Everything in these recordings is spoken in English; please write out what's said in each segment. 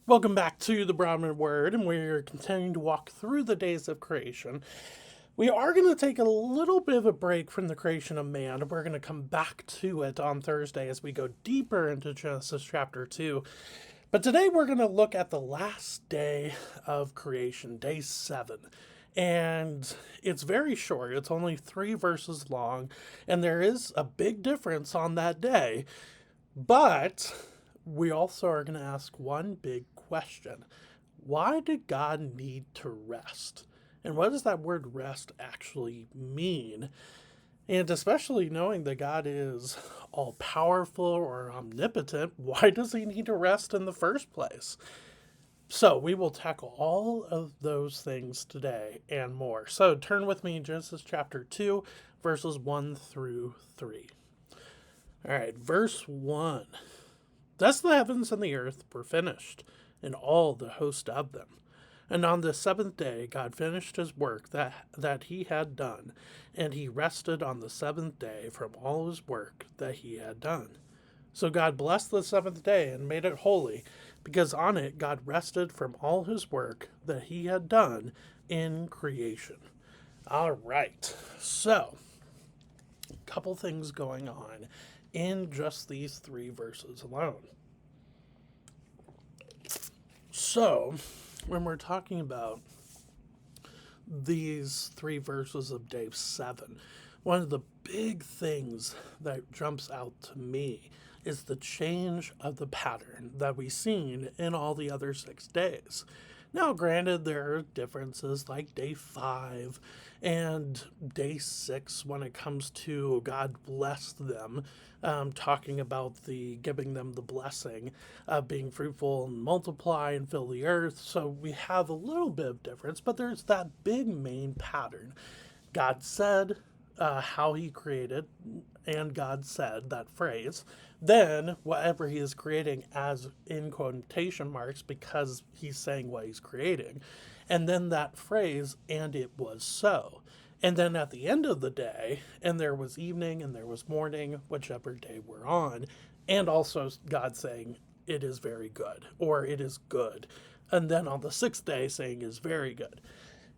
Welcome back to the Brahmin Word, and we're continuing to walk through the days of creation. We are going to take a little bit of a break from the creation of man. We're going to come back to it on Thursday as we go deeper into Genesis chapter 2. But today we're going to look at the last day of creation, day 7. And it's very short, it's only 3 verses long, and there is a big difference on that day. But we also are going to ask one big question. Why did God need to rest? And what does that word rest actually mean? And especially knowing that God is all powerful or omnipotent, why does he need to rest in the first place? So we will tackle all of those things today and more. So turn with me in Genesis chapter 2, verses 1 through 3. All right, verse 1. Thus the heavens and the earth were finished, and all the host of them. And on the seventh day God finished his work that he had done, and he rested on the seventh day from all his work that he had done. So God blessed the seventh day and made it holy, because on it God rested from all his work that he had done in creation. All right, so a couple things going on in just these 3 verses alone. So, when we're talking about these 3 verses of day 7, one of the big things that jumps out to me is the change of the pattern that we've seen in all the other 6 days. Now, granted, there are differences like day 5 and day 6 when it comes to God blessed them, talking about the giving them the blessing of being fruitful and multiply and fill the earth. So we have a little bit of difference, but there's that big main pattern. God said how he created, and God said that phrase. Then, whatever he is creating, as in quotation marks, because he's saying what he's creating. And then that phrase, and it was so. And then at the end of the day, and there was evening and there was morning, whichever day we're on, and also God saying, it is very good, or it is good. And then on the sixth day, saying is very good.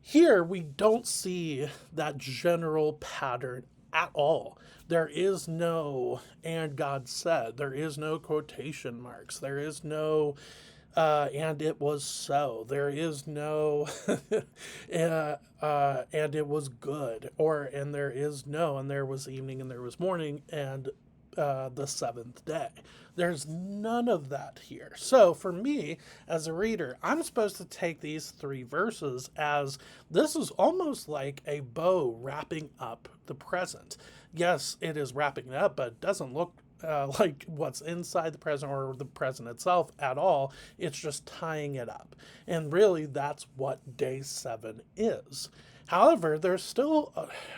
Here, we don't see that general pattern at all. There is no, and God said, there is no quotation marks, there is no, and it was so, there is no, and it was good, or, and there is no, and there was evening, and there was morning, and the seventh day. There's none of that here. So for me, as a reader, I'm supposed to take these 3 verses as this is almost like a bow wrapping up the present. Yes, it is wrapping it up, but it doesn't look like what's inside the present or the present itself at all. It's just tying it up. And really, that's what day 7 is. However, there's still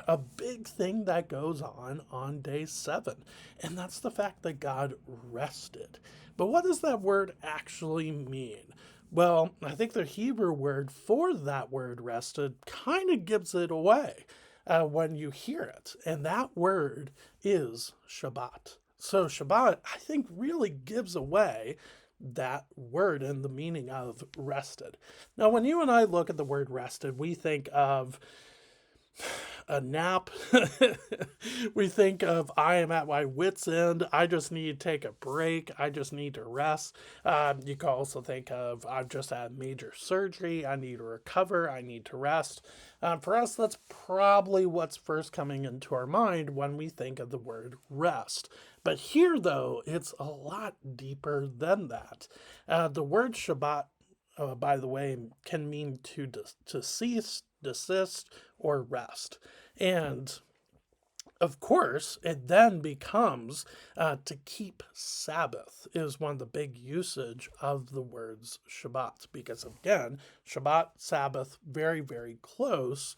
a big thing that goes on day 7, and that's the fact that God rested. But what does that word actually mean? Well, I think the Hebrew word for that word rested kind of gives it away when you hear it, and that word is Shabbat. So, Shabbat, I think, really gives away that word and the meaning of rested. Now, when you and I look at the word rested, we think of a nap. We think of, I am at my wits' end. I just need to take a break. I just need to rest. You can also think of, I've just had major surgery. I need to recover. I need to rest. For us, that's probably what's first coming into our mind when we think of the word rest. But here, though, it's a lot deeper than that. The word Shabbat, by the way, can mean to cease, desist, or rest. And of course, it then becomes to keep Sabbath is one of the big usage of the words Shabbat, because again, Shabbat, Sabbath, very, very close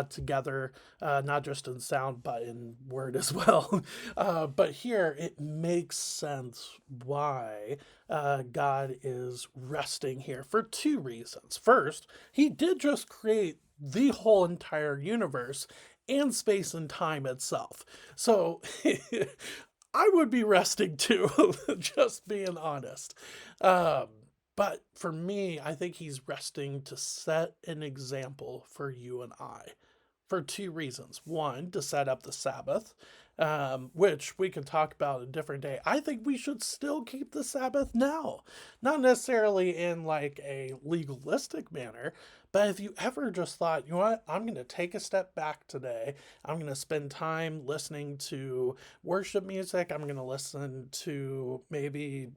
together, not just in sound, but in word as well. But here it makes sense why God is resting here for 2 reasons. First, he did just create the whole entire universe and space and time itself. So I would be resting too, just being honest. Um, But for me, I think he's resting to set an example for you and I for two reasons. One, to set up the Sabbath, which we can talk about a different day. I think we should still keep the Sabbath now, not necessarily in like a legalistic manner, but if you ever just thought, you know what, I'm going to take a step back today, I'm going to spend time listening to worship music, I'm going to listen to maybe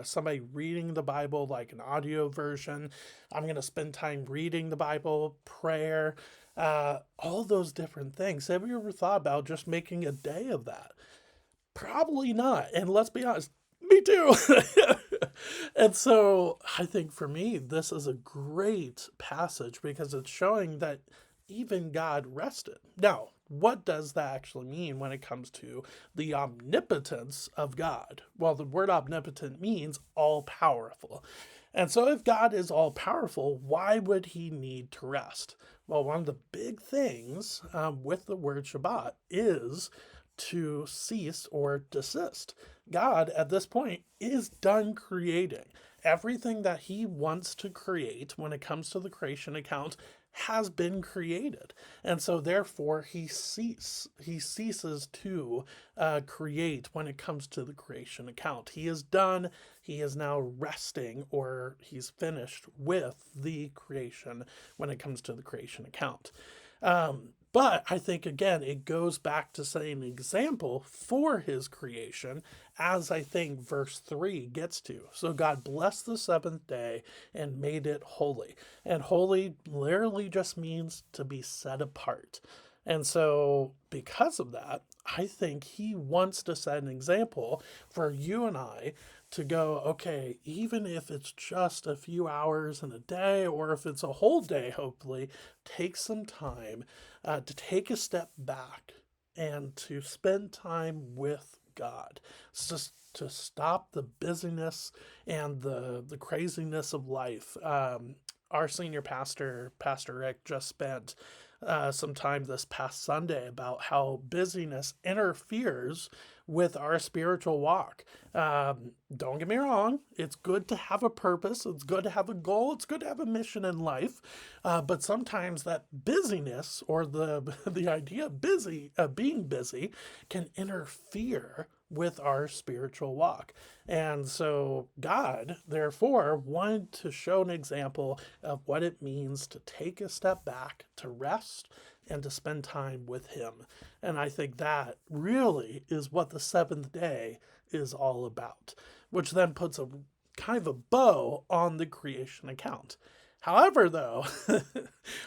somebody reading the Bible, like an audio version, I'm going to spend time reading the Bible, prayer, all those different things. Have you ever thought about just making a day of that? Probably not. And let's be honest, me too. And so I think for me, this is a great passage because it's showing that even God rested. Now, what does that actually mean when it comes to the omnipotence of God? Well, the word omnipotent means all powerful. And so, if God is all powerful, why would he need to rest? Well, one of the big things with the word Shabbat is to cease or desist. God, at this point, is done creating. Everything that he wants to create when it comes to the creation account has been created. And so therefore he ceases to create when it comes to the creation account. He is done. He is now resting, or he's finished with the creation when it comes to the creation account. But I think, again, it goes back to setting an example for his creation, as I think verse 3 gets to. So God blessed the seventh day and made it holy. And holy literally just means to be set apart. And so, because of that, I think he wants to set an example for you and I to go, okay, even if it's just a few hours in a day, or if it's a whole day, hopefully, take some time to take a step back and to spend time with God. Just to stop the busyness and the craziness of life. Our senior pastor, Pastor Rick, just spent some time this past Sunday about how busyness interferes with our spiritual walk. Don't get me wrong, it's good to have a purpose, it's good to have a goal, it's good to have a mission in life, but sometimes that busyness, or the idea of being busy, can interfere with our spiritual walk. And so God, therefore, wanted to show an example of what it means to take a step back, to rest, and to spend time with him. And I think that really is what the seventh day is all about, which then puts a kind of a bow on the creation account. However, though,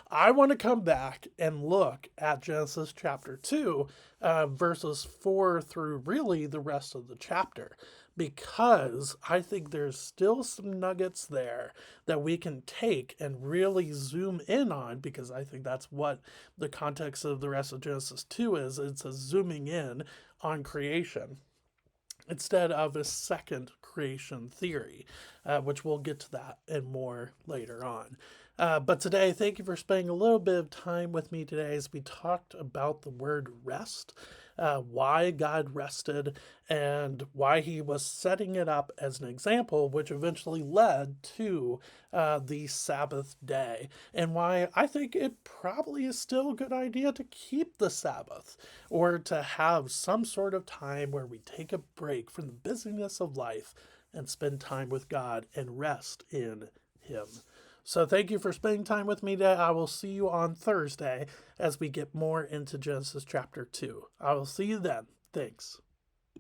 I want to come back and look at Genesis chapter 2, verses 4 through really the rest of the chapter, because I think there's still some nuggets there that we can take and really zoom in on, because I think that's what the context of the rest of Genesis 2 is. It's a zooming in on creation instead of a second creation theory, which we'll get to that and more later on. But today, thank you for spending a little bit of time with me today as we talked about the word rest, why God rested, and why he was setting it up as an example, which eventually led to the Sabbath day, and why I think it probably is still a good idea to keep the Sabbath, or to have some sort of time where we take a break from the busyness of life and spend time with God and rest in him. So thank you for spending time with me today. I will see you on Thursday as we get more into Genesis chapter 2. I will see you then. Thanks.